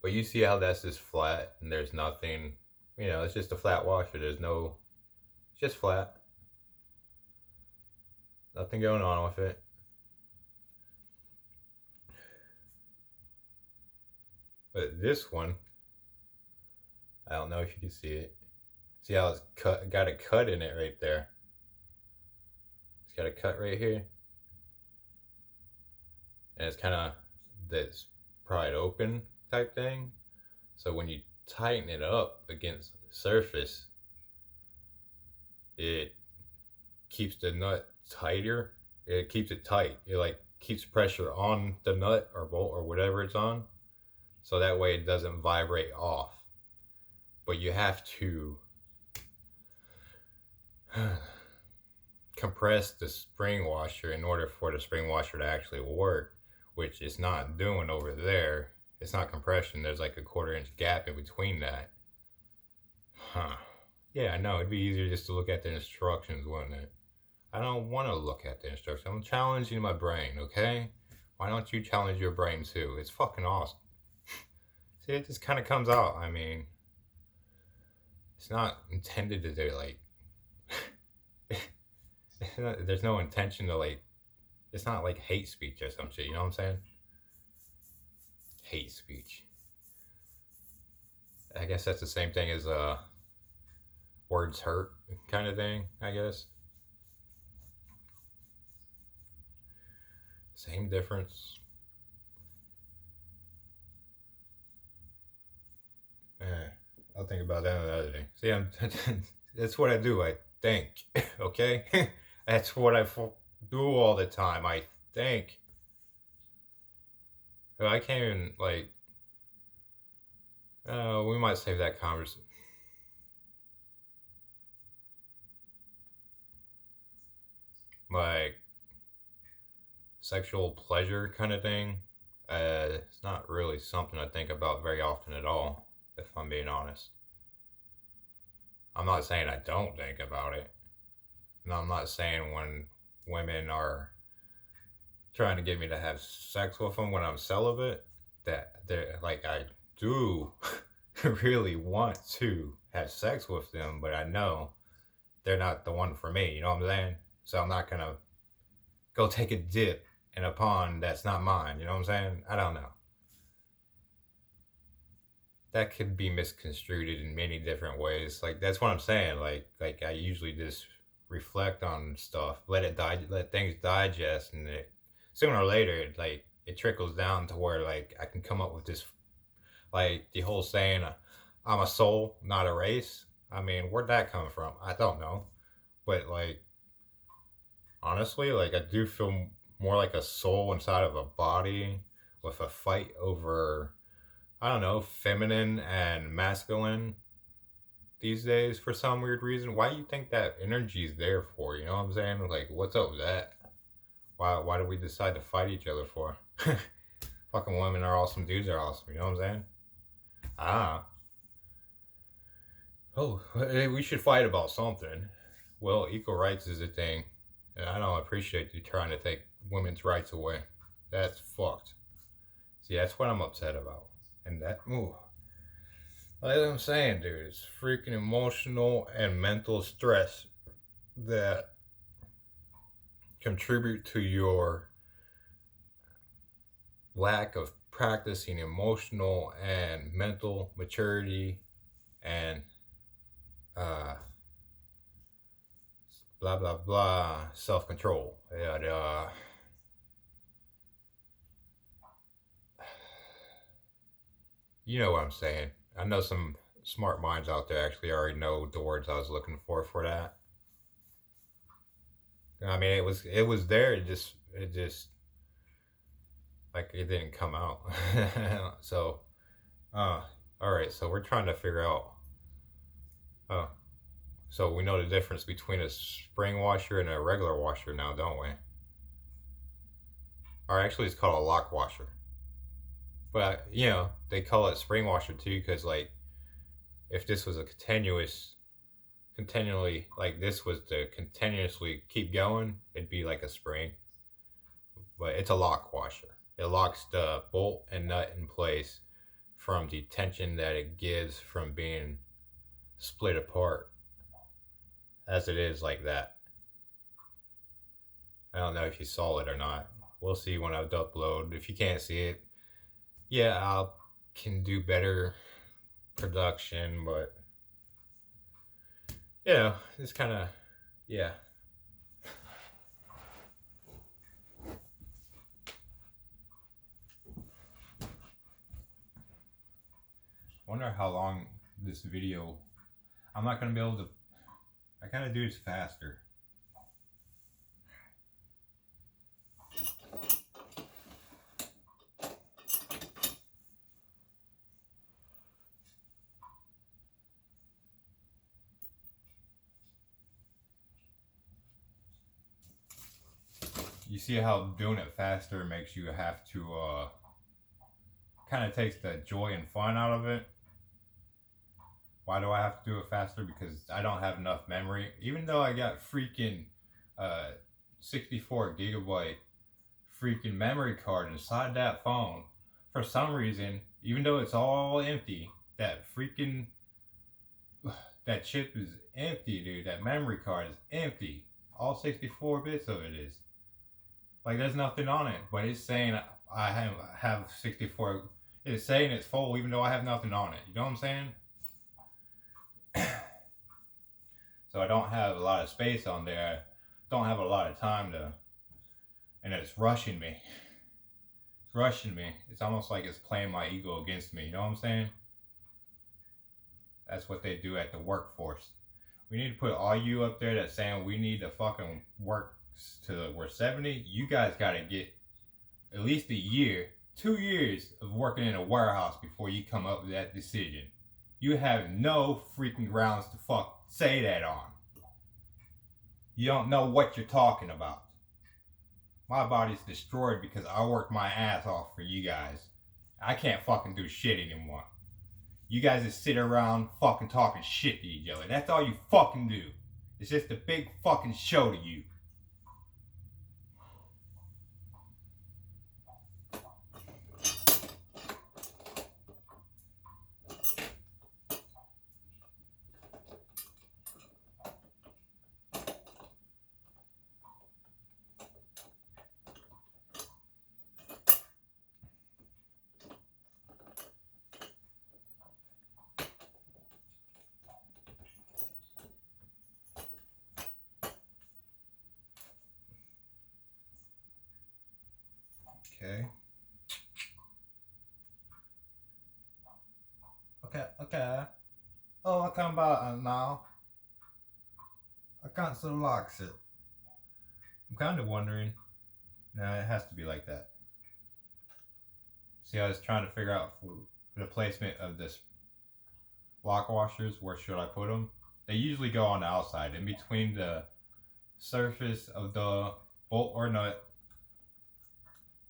But you see how that's just flat and there's nothing, it's just a flat washer. It's just flat. Nothing going on with it. But this one, I don't know if you can see it. See how it's got a cut in it right there. It's got a cut right here. And it's kind of this pried open type thing. So when you tighten it up against the surface, it keeps the nut tighter. It keeps it tight. It like keeps pressure on the nut or bolt or whatever it's on. So that way it doesn't vibrate off. But you have to compress the spring washer in order for the spring washer to actually work, which it's not doing over there. It's not compression. There's like a 1/4 inch gap in between that. Yeah, I know. It'd be easier just to look at the instructions, wouldn't it? I don't want to look at the instructions. I'm challenging my brain, okay? Why don't you challenge your brain too? It's fucking awesome. See, it just kind of comes out. I mean, it's not intended to do like. There's no intention to like. It's not like hate speech or some shit. You know what I'm saying? Hate speech. I guess that's the same thing as words hurt kind of thing. I guess. Same difference. I'll think about that another day. See, that's what I do. I think, okay? That's what I do all the time. I think. I can't even, like, we might save that conversation. Like, sexual pleasure kind of thing. It's not really something I think about very often at all, if I'm being honest. I'm not saying I don't think about it. No, I'm not saying when women are trying to get me to have sex with them when I'm celibate that they're like I do really want to have sex with them, but I know they're not the one for me. You know what I'm saying? So I'm not gonna go take a dip in a pond that's not mine. You know what I'm saying? I don't know. That could be misconstrued in many different ways. Like that's what I'm saying. Like I usually just reflect on stuff, let things digest, and sooner or later, it trickles down to where like I can come up with this, like the whole saying, "I'm a soul, not a race." I mean, where'd that come from? I don't know, but like honestly, like I do feel more like a soul inside of a body with a fight over, I don't know, feminine and masculine these days for some weird reason. Why do you think that energy is there for? You know what I'm saying? Like, what's up with that? Why do we decide to fight each other for? Fucking women are awesome, dudes are awesome. You know what I'm saying? Ah. Oh, hey, we should fight about something. Well, equal rights is a thing, and I don't appreciate you trying to take women's rights away. That's fucked. See, that's what I'm upset about. And that, ooh. Like I'm saying, dude, it's freaking emotional and mental stress that contribute to your lack of practicing emotional and mental maturity and blah blah blah self-control. And you know what I'm saying. I know some smart minds out there actually already know the words I was looking for that. I mean, it was there. It just like it didn't come out. So, all right. So we're trying to figure out. Oh, so we know the difference between a spring washer and a regular washer now, don't we? Or actually, it's called a lock washer. But they call it spring washer too, because like if this was a continually like this was to continuously keep going, it'd be like a spring. But it's a lock washer. It locks the bolt and nut in place from the tension that it gives from being split apart as it is like that. I don't know if you saw it or not. We'll see when I upload. If you can't see it, yeah, I can do better production, but it's kind of, yeah. Wonder how long this video. I'm not gonna be able to. I gotta do this faster. You see how doing it faster makes you have to kind of takes the joy and fun out of it. Why do I have to do it faster? Because I don't have enough memory. Even though I got freaking 64 gigabyte freaking memory card inside that phone, for some reason, even though it's all empty, that freaking that chip is empty, dude. That memory card is empty. All 64 bits of it is. Like, there's nothing on it, but it's saying I have 64. It's saying it's full, even though I have nothing on it. You know what I'm saying? So I don't have a lot of space on there. Don't have a lot of time to, and it's rushing me. It's rushing me. It's almost like it's playing my ego against me. You know what I'm saying? That's what they do at the workforce. We need to put all you up there that's saying we need to fucking work to we're 70. You guys gotta get at least a year, 2 years of working in a warehouse before you come up with that decision. You have no freaking grounds to fuck say that on. You don't know what you're talking about. My body's destroyed because I worked my ass off for you guys. I can't fucking do shit anymore. You guys just sit around fucking talking shit to each other. That's all you fucking do. It's just a big fucking show to you. Okay. Oh, I come about now. I can't so relax it. I'm kind of wondering. Nah, it has to be like that. See, I was trying to figure out for the placement of this lock washers. Where should I put them? They usually go on the outside, in between the surface of the bolt or nut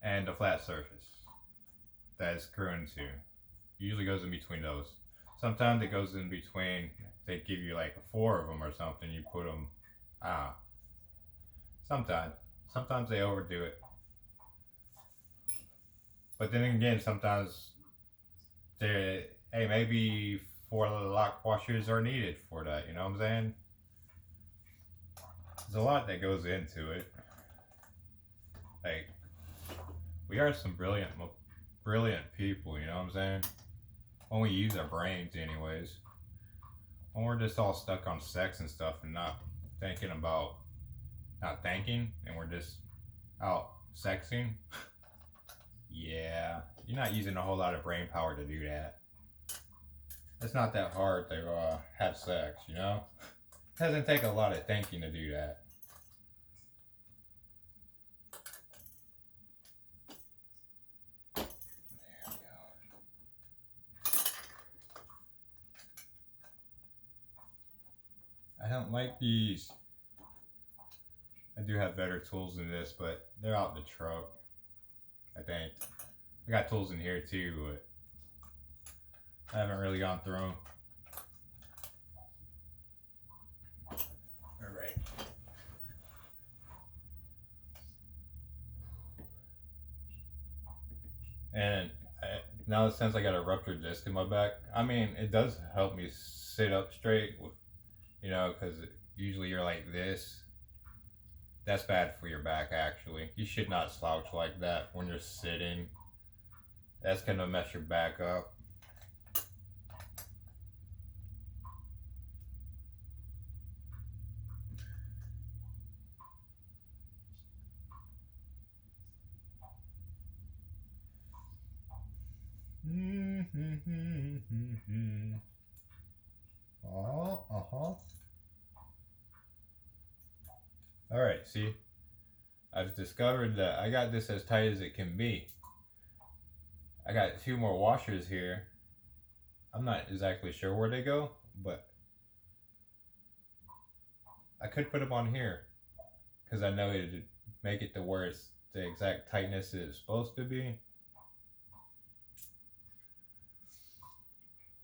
and the flat surface that is screwing to. Usually goes in between those. Sometimes it goes in between. They give you like 4 of them or something. You put them. Sometimes they overdo it. But then again, sometimes maybe 4 lock washers are needed for that. You know what I'm saying? There's a lot that goes into it. Like, we are some brilliant people. You know what I'm saying? When we use our brains, anyways. When we're just all stuck on sex and stuff and not thinking, and we're just out sexing. Yeah, you're not using a whole lot of brain power to do that. It's not that hard to have sex, you know? It doesn't take a lot of thinking to do that. I don't like these. I do have better tools than this, but they're out in the truck, I think. I got tools in here too, but I haven't really gone through them. Alright. And Now since I got a ruptured disc in my back, I mean, it does help me sit up straight, because usually you're like this. That's bad for your back, actually. You should not slouch like that when you're sitting. That's gonna mess your back up. Uh-huh. Alright, see? I've discovered that I got this as tight as it can be. I got 2 more washers here. I'm not exactly sure where they go, but I could put them on here because I know it'd make it to where it's the exact tightness it's supposed to be.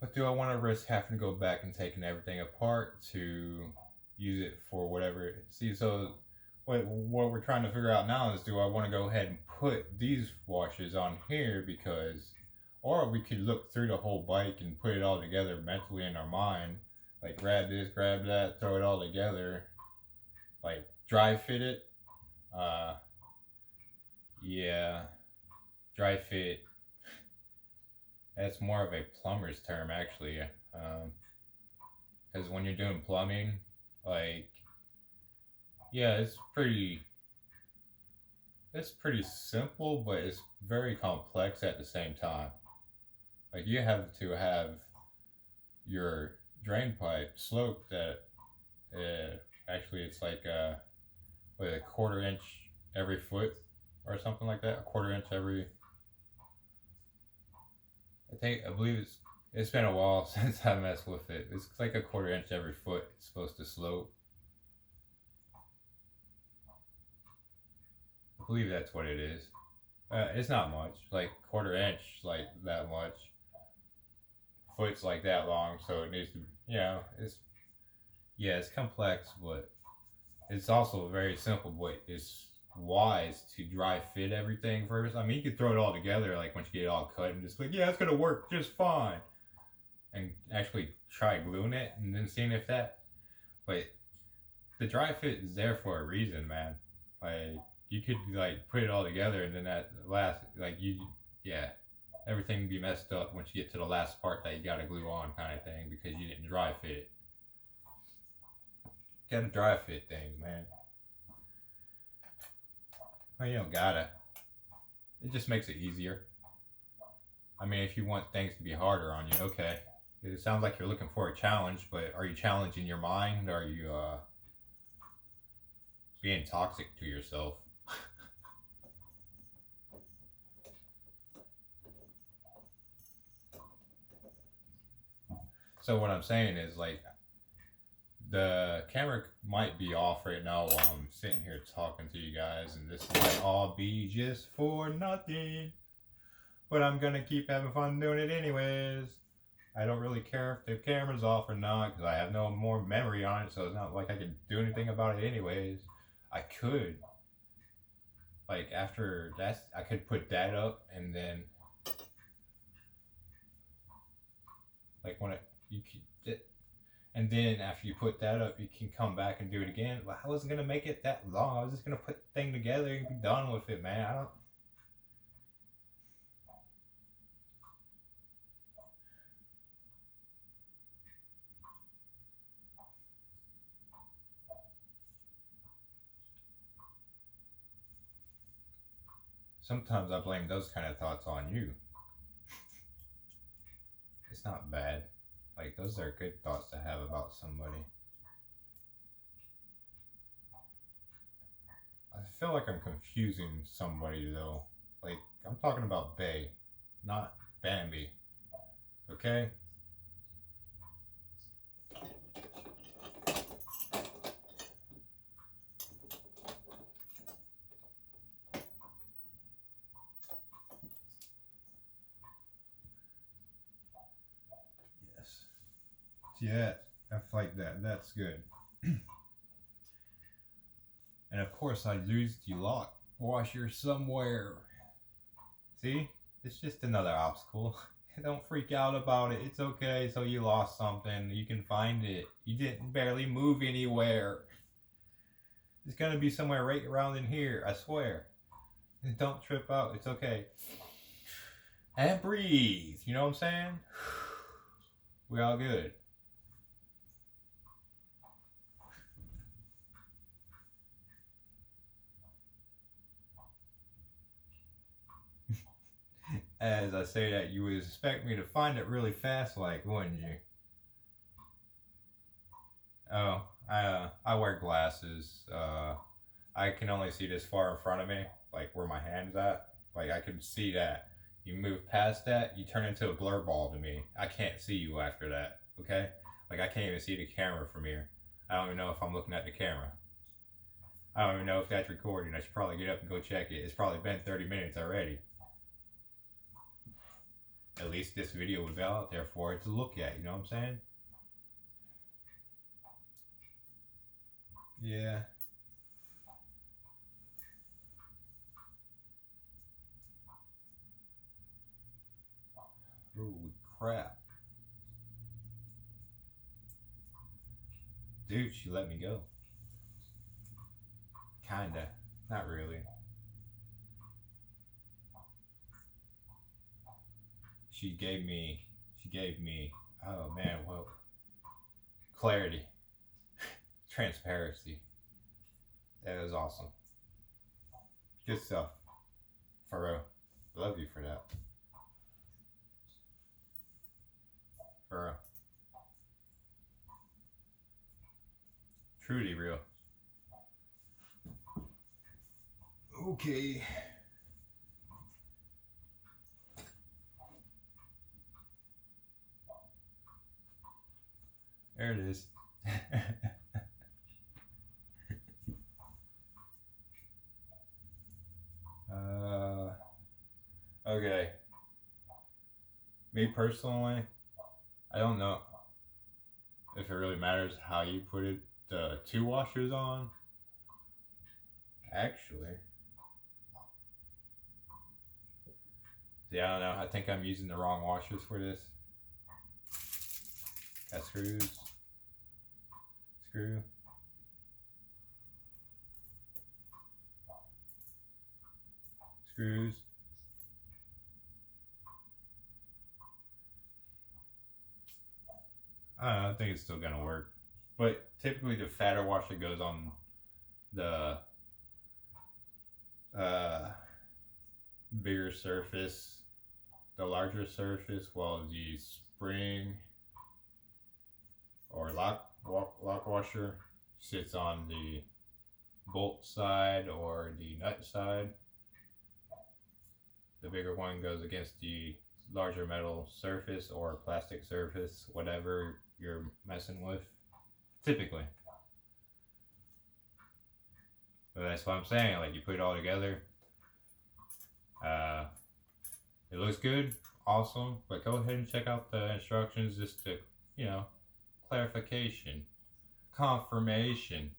But do I want to risk having to go back and taking everything apart to use it for whatever? See, so what we're trying to figure out now is, do I want to go ahead and put these washers on here because, or we could look through the whole bike and put it all together mentally in our mind, like grab this, grab that, throw it all together, like dry fit it. Yeah, dry fit. That's more of a plumber's term, actually. Because when you're doing plumbing, like, yeah, it's pretty simple, but it's very complex at the same time. Like, you have to have your drain pipe sloped at, actually, it's like a 1/4 inch every foot or something like that. 1/4 inch every. I believe it's been a while since I messed with it. It's like 1/4 inch every foot it's supposed to slope. I believe that's what it is. It's not much, like 1/4 inch, like that much. Foot's like that long, so it needs to, it's complex, but it's also very simple. But it's wise to dry fit everything first. I mean, you could throw it all together, like once you get it all cut, and just like, yeah, it's gonna work just fine, and actually try gluing it and then seeing if that. But the dry fit is there for a reason, man. Like, you could like put it all together, and then at last, like, everything would be messed up once you get to the last part that you gotta glue on, kind of thing, because you didn't dry fit it. You gotta dry fit things, man. Well, you don't gotta. It just makes it easier. I mean, if you want things to be harder on you, okay. It sounds like you're looking for a challenge, but are you challenging your mind? Or are you being toxic to yourself? So what I'm saying is, like, the camera might be off right now while I'm sitting here talking to you guys, and this might all be just for nothing. But I'm gonna keep having fun doing it anyways. I don't really care if the camera's off or not, because I have no more memory on it, so it's not like I could do anything about it anyways. I could. Like, after that, I could put that up, and then, like, and then after you put that up, you can come back and do it again. But I wasn't gonna make it that long. I was just gonna put the thing together and be done with it, man. I don't. Sometimes I blame those kind of thoughts on you. It's not bad. Like, those are good thoughts to have about somebody. I feel like I'm confusing somebody, though. Like, I'm talking about Bay, not Bambi. Okay? Yes. Yeah, I like that. That's good. And of course, I used the lock washer somewhere. See? It's just another obstacle. Don't freak out about it. It's okay. So you lost something. You can find it. You didn't barely move anywhere. It's gonna be somewhere right around in here. I swear. Don't trip out. It's okay. And breathe. You know what I'm saying? We all good. As I say that, you would expect me to find it really fast, like, wouldn't you? Oh, I wear glasses. I can only see this far in front of me, like where my hand's at. Like I can see that. You move past that, you turn into a blur ball to me. I can't see you after that. Okay? Like I can't even see the camera from here. I don't even know if I'm looking at the camera. I don't even know if that's recording. I should probably get up and go check it. It's probably been 30 minutes already. At least this video would be out there for it to look at. You know what I'm saying? Yeah. Holy crap. Dude, she let me go. Kinda. Not really. She gave me, oh man, well, clarity, transparency. That was awesome. Good stuff. For real. Love you for that. For real. Truly real. Okay. There it is. Okay. Me personally, I don't know if it really matters how you put it. The two washers on. Actually, see, I don't know. I think I'm using the wrong washers for this. Got screws. Screw. Screws. I don't know. I think it's still gonna work. But typically, the fatter washer goes on the uh, bigger surface, the larger surface, while the spring or lock washer sits on the bolt side or the nut side. The bigger one goes against the larger metal surface or plastic surface, whatever you're messing with, typically. But that's what I'm saying. Like you put it all together, it looks good, awesome. But go ahead and check out the instructions just to, you know, clarification, confirmation.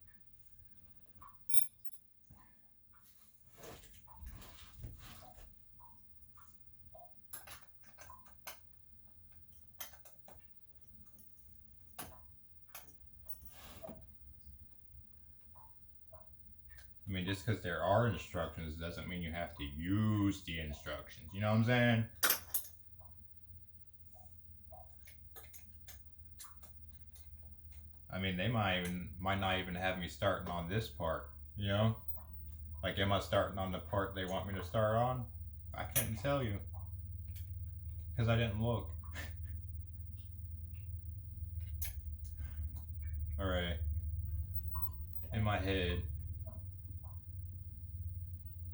I mean, just because there are instructions doesn't mean you have to use the instructions. You know what I'm saying? I mean, they might not even have me starting on this part. You know, like am I starting on the part they want me to start on? I couldn't tell you because I didn't look. All right. In my head,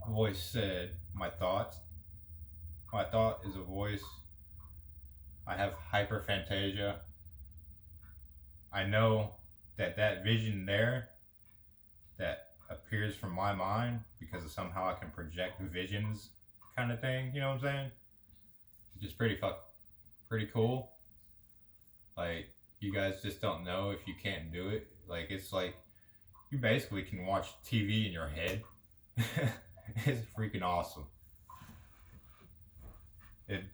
a voice said, "My thoughts." My thought is a voice. I have hyperphantasia. I know that that vision there that appears from my mind because of somehow I can project visions kind of thing, you know what I'm saying? Which is pretty cool. Like you guys just don't know if you can't do it. Like it's like you basically can watch TV in your head. It's freaking awesome.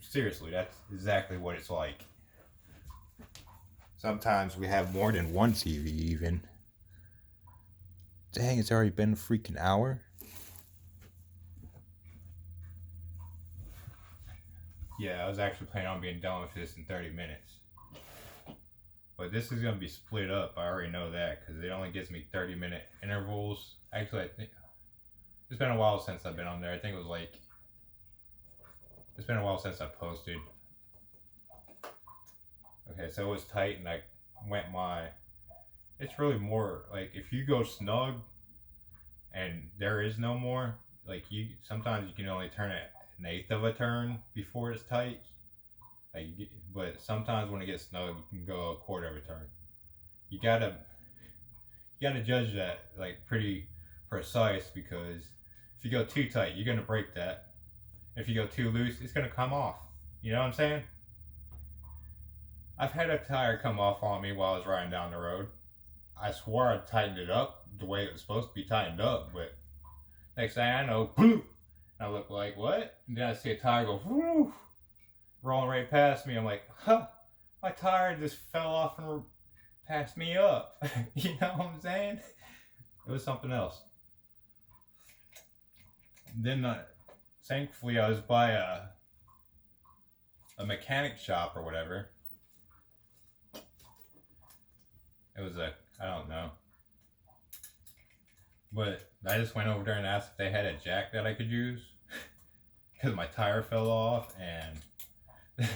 Seriously, that's exactly what it's like. Sometimes we have more than one TV even. Dang, it's already been a freaking hour. Yeah, I was actually planning on being done with this in 30 minutes. But this is going to be split up. I already know that because it only gives me 30-minute intervals. Actually, I think it's been a while since I've been on there. I think it was like, it's been a while since I posted. Okay, so it was tight and I went it's really more like if you go snug and there is no more, like sometimes you can only turn it an eighth of a turn before it's tight. Like, but sometimes when it gets snug, you can go a quarter of a turn. You gotta judge that like pretty precise because if you go too tight, you're gonna break that. If you go too loose, it's gonna come off. You know what I'm saying? I've had a tire come off on me while I was riding down the road. I swore I tightened it up the way it was supposed to be tightened up, but next thing I know, boom! I look like, what? And then I see a tire go, whoo, rolling right past me. I'm like, huh, my tire just fell off and passed me up. You know what I'm saying? It was something else. Then, thankfully, I was by a mechanic shop or whatever. It was I don't know. But I just went over there and asked if they had a jack that I could use. Because my tire fell off and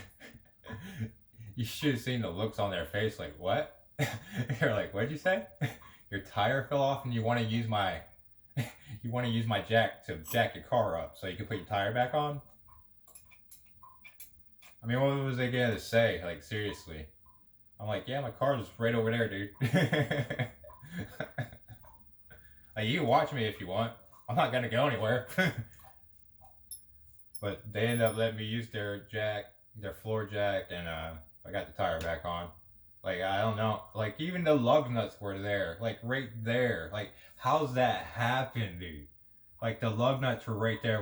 you should have seen the looks on their face like, what? You're like, what'd you say? Your tire fell off and you want to use my jack to jack your car up so you can put your tire back on? I mean, what was they gonna say? Like, seriously. I'm like, yeah, my car's right over there, dude. Like, you can watch me if you want. I'm not gonna go anywhere. But they ended up letting me use their floor jack, and I got the tire back on. Like, I don't know. Like, even the lug nuts were there. Like, right there. Like, how's that happen, dude? Like, the lug nuts were right there.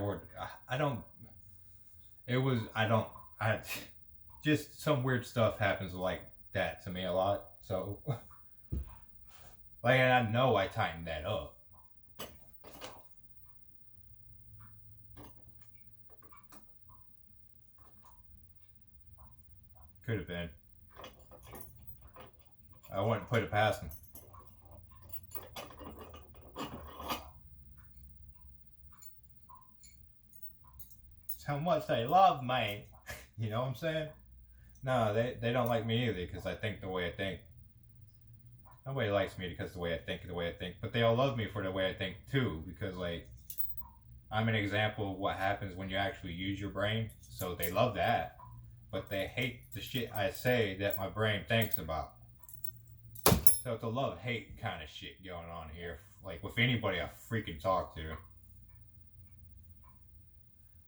Just some weird stuff happens like that to me a lot. So, like, and I know I tightened that up. Could have been. I wouldn't put it past him. It's how much they love me. You know what I'm saying? No, they don't like me either because I think the way I think. Nobody likes me because the way I think. But they all love me for the way I think too because, like, I'm an example of what happens when you actually use your brain. So they love that. But they hate the shit I say that my brain thinks about. So it's a love-hate kind of shit going on here. Like, with anybody I freaking talk to.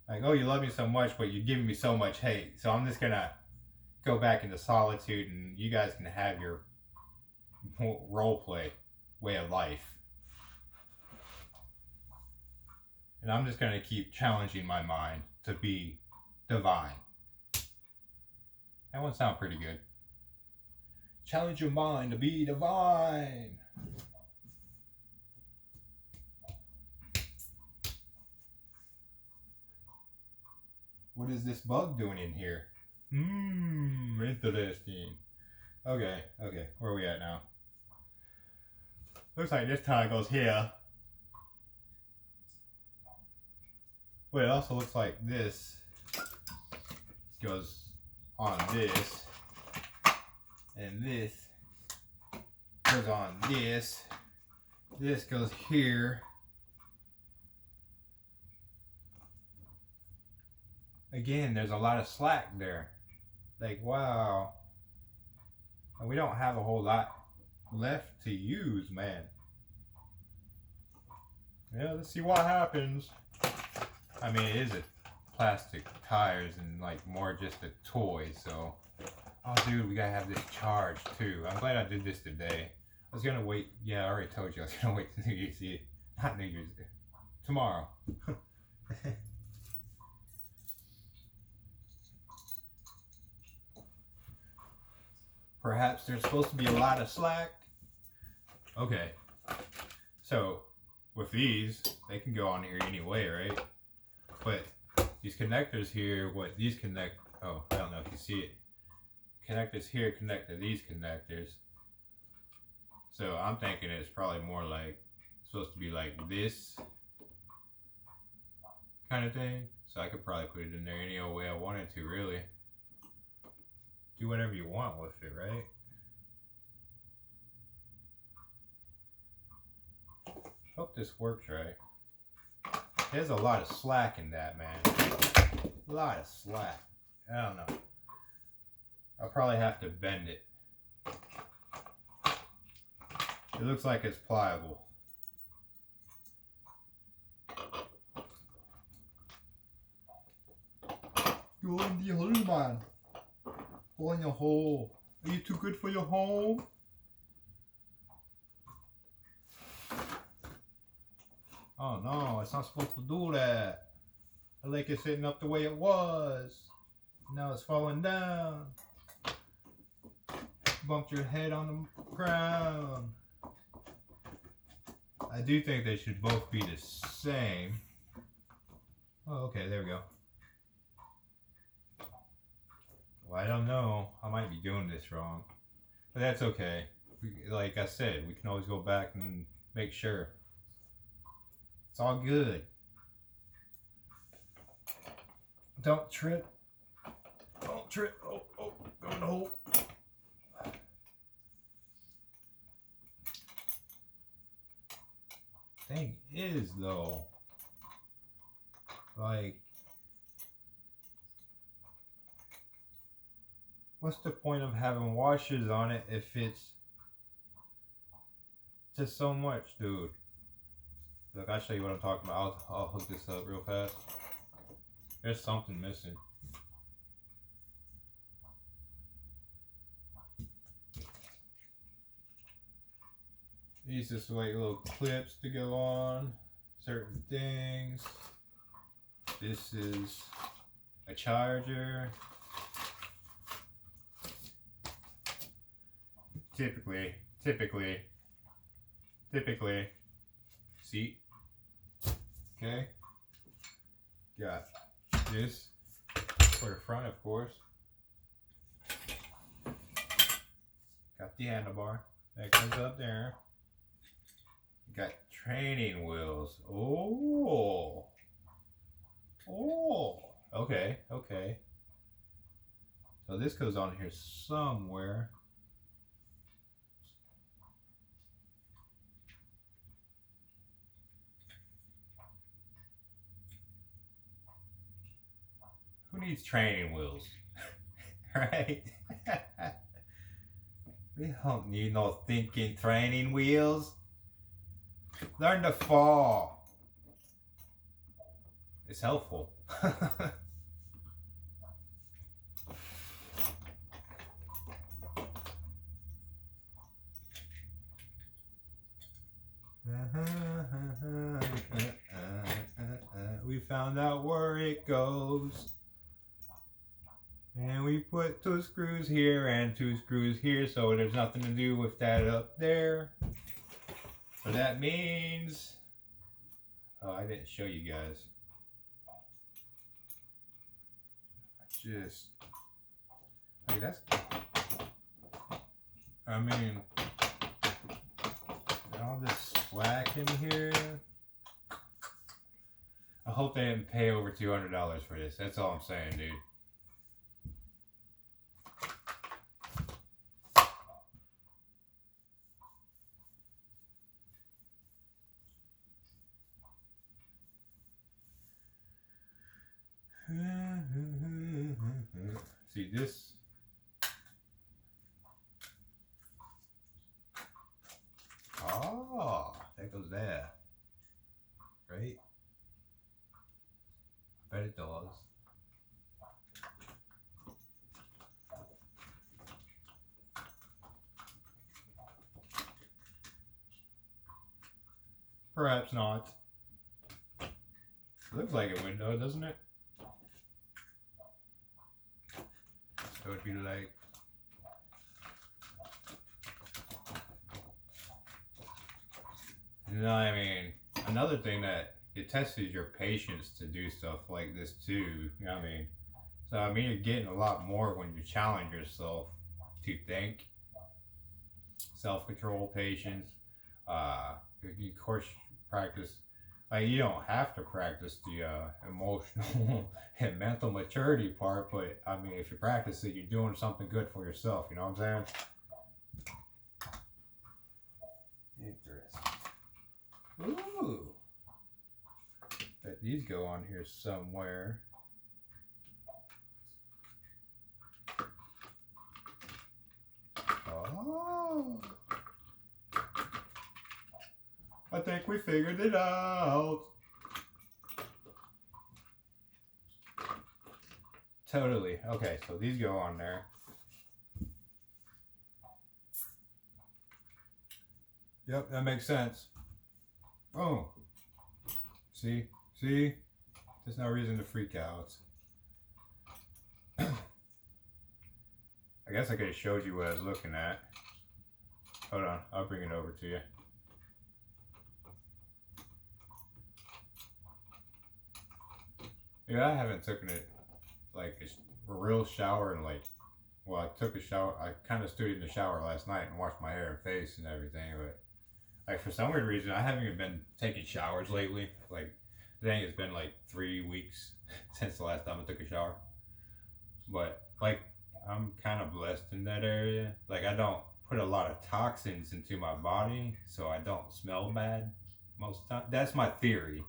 Like, oh, you love me so much, but you're giving me so much hate. So I'm just gonna go back into solitude and you guys can have your role play way of life. And I'm just gonna keep challenging my mind to be divine. That one sounds pretty good. Challenge your mind to be divine. What is this bug doing in here? Interesting. Okay, where are we at now? Looks like this tire goes here. But it also looks like this goes on this, and this goes on this. This goes here. Again, there's a lot of slack there. Like, wow. And we don't have a whole lot left to use, man. Yeah, let's see what happens. I mean, it is a plastic tires and like more just a toy, so. Oh, dude, we gotta have this charged too. I'm glad I did this today. I was gonna wait. Yeah, I already told you I was gonna wait till New Year's Eve. Not New Year's Eve. Tomorrow. Perhaps there's supposed to be a lot of slack. Okay. So with these, they can go on here anyway, right? But these connectors here, oh, I don't know if you see it. Connectors here connect to these connectors. So I'm thinking it's probably more like, supposed to be like this kind of thing. So I could probably put it in there any old way I wanted to, really. Do whatever you want with it, right? Hope this works right. There's a lot of slack in that, man. A lot of slack. I don't know. I'll probably have to bend it. It looks like it's pliable. Go in the hole, man. Go in your hole. Are you too good for your home? Oh no, it's not supposed to do that. I like it sitting up the way it was. Now it's falling down. Bumped your head on the ground. I do think they should both be the same. Oh, okay, there we go. Well, I don't know. I might be doing this wrong. But that's okay. Like I said, we can always go back and make sure. It's all good. Don't trip. Don't trip. Oh, go in the hole. Thing is, though, like, what's the point of having washers on it if it's just so much, dude? Look, I'll show you what I'm talking about. I'll hook this up real fast. There's something missing. These just like little clips to go on certain things. This is a charger. Typically, see? Okay. Got this for the front, of course. Got the handlebar that comes up there. Got training wheels. Oh. Okay. So this goes on here somewhere. Who needs training wheels? Right? We don't need no thinking training wheels. Learn to fall. It's helpful. We found out where it goes. And we put 2 screws here and 2 screws here, so there's nothing to do with that up there. So that means, oh, I didn't show you guys. Hey, I mean, all this slack in here. I hope they didn't pay over $200 for this. That's all I'm saying, dude. See this? Oh, that goes there. Right? I bet it does. Perhaps not. It looks like a window, doesn't it? So it'd be like You know what I mean? Another thing that it tests your patience to do stuff like this too. You know what I mean? So I mean, you're getting a lot more when you challenge yourself to think, self-control, patience. Of course, practice. Like you don't have to practice the emotional and mental maturity part, but I mean, if you practice it, you're doing something good for yourself. You know what I'm saying? Interesting. Ooh. Bet these go on here somewhere. Oh. I think we figured it out. Totally. Okay, so these go on there. Yep, that makes sense. Oh. See? See? There's no reason to freak out. I guess I could have showed you what I was looking at. Hold on, I'll bring it over to you. Yeah, I haven't taken it like a real shower and like, well, I took a shower. I kind of stood in the shower last night and washed my hair and face and everything, but like for some weird reason, I haven't even been taking showers lately. Like, I think it's been like 3 weeks since the last time I took a shower. But like, I'm kind of blessed in that area. Like, I don't put a lot of toxins into my body, so I don't smell bad most of the time. That's my theory.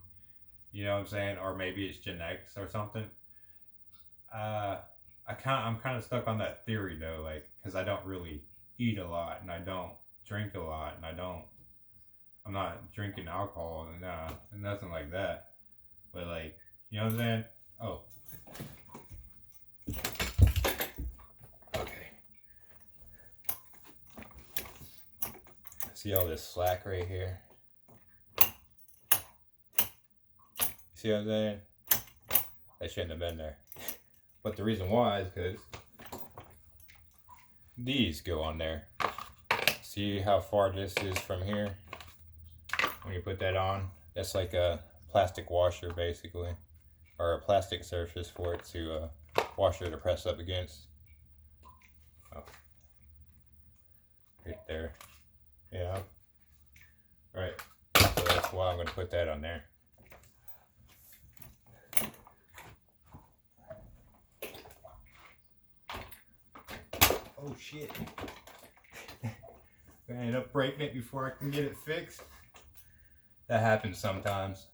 You know what I'm saying? Or maybe it's genetics or something. Uh, I'm kind of stuck on that theory though, like, because I don't really eat a lot and I don't drink a lot and I'm not drinking alcohol and nothing like that. But like, you know what I'm saying? Oh, okay. See all this slack right here? See what I'm saying? That shouldn't have been there. But the reason why is because these go on there. See how far this is from here? When you put that on, that's like a plastic washer basically, or a plastic surface for it to washer to press up against. Oh. Right there. Yeah. Right. So that's why I'm going to put that on there. Oh shit. I end up breaking it before I can get it fixed. That happens sometimes.